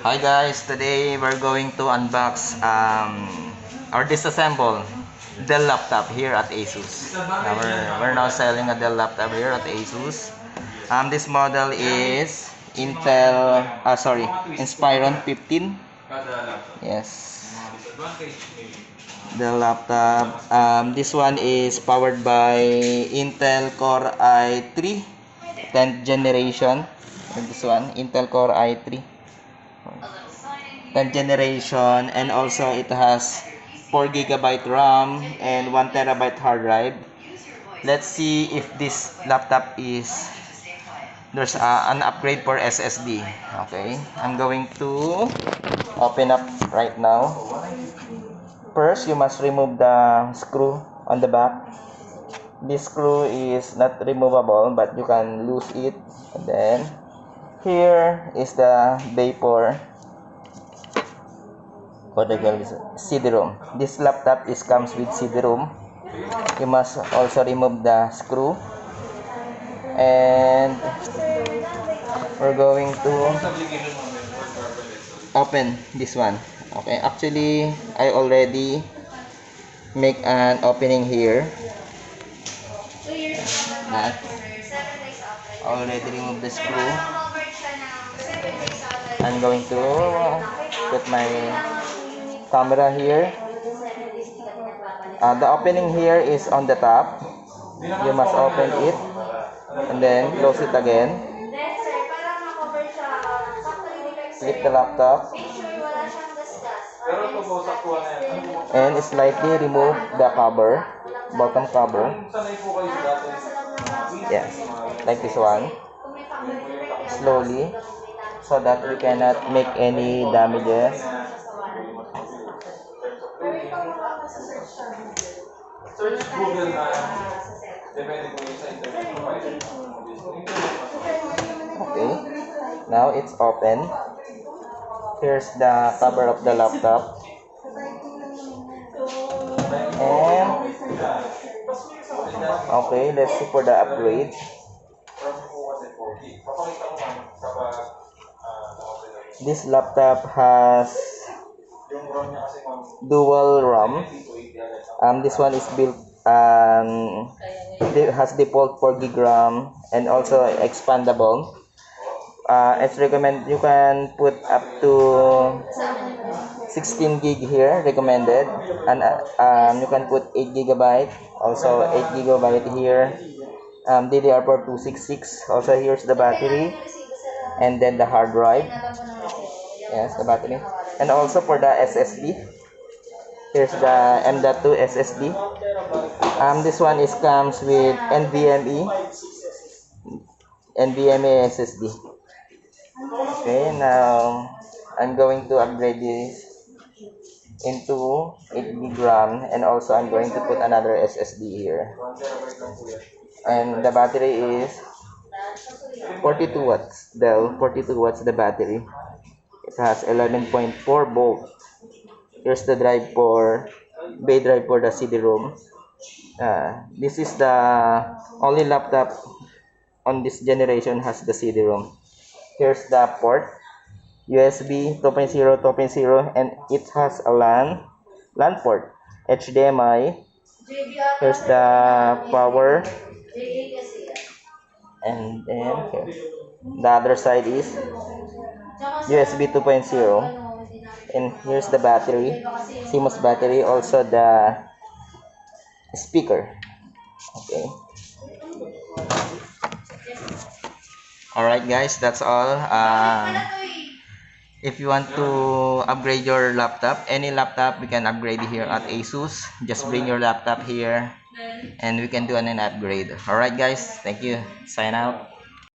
Hi guys, today we're going to unbox or disassemble Dell laptop here at ASUS. Now we're now selling a Dell laptop here at ASUS. This model is Inspiron 15. Yes, Dell laptop. This one is powered by Intel Core i3 10th generation. And this one, Intel Core i3 10th generation, and also it has 4 GB RAM and 1 TB hard drive. Let's see if this laptop there's an upgrade for SSD. Okay, I'm going to open up right now. First, you must remove the screw on the back. This screw is not removable, but you can lose it. And then here is the vapor. What I call this CD-ROM. This laptop comes with CD-ROM. You must also remove the screw, and we're going to open this one. Okay, actually I already make an opening here. That already remove the screw. I'm going to put my camera here. The opening here is on the top. You must open it and then close it again. Flip the laptop and slightly remove the cover, bottom cover. Yes, like this one. Slowly, so that we cannot make any damages. Okay, now it's open. Here's the cover of the laptop. And okay, let's see for the upgrade. This laptop has dual RAM. This one is built it has default 4 GB RAM and also expandable. It's recommend you can put up to 16 GB here, recommended, and you can put 8 GB, also 8 GB here. DDR4 266. Also here's the battery, and then the hard drive. Yes, the battery, and also for the SSD. Here's the M.2 SSD. This one comes with NVMe SSD. Okay, now I'm going to upgrade this into 8 GB RAM, and also I'm going to put another SSD here. And the battery is 42 watts. Dell 42 watts the battery. It has 11.4 volt. Here's the drive for bay drive for the CD-ROM. This is the only laptop on this generation has the CD-ROM. Here's the port, USB 2.0, 2.0, and it has a LAN port, HDMI. Here's the power, and then here, the other side is USB 2.0. And here's the battery, CMOS battery, also the speaker. Okay. Alright guys, that's all. If you want to upgrade your laptop, any laptop, we can upgrade here at ASUS. Just bring your laptop here and we can do an upgrade. Alright guys, thank you. Sign out.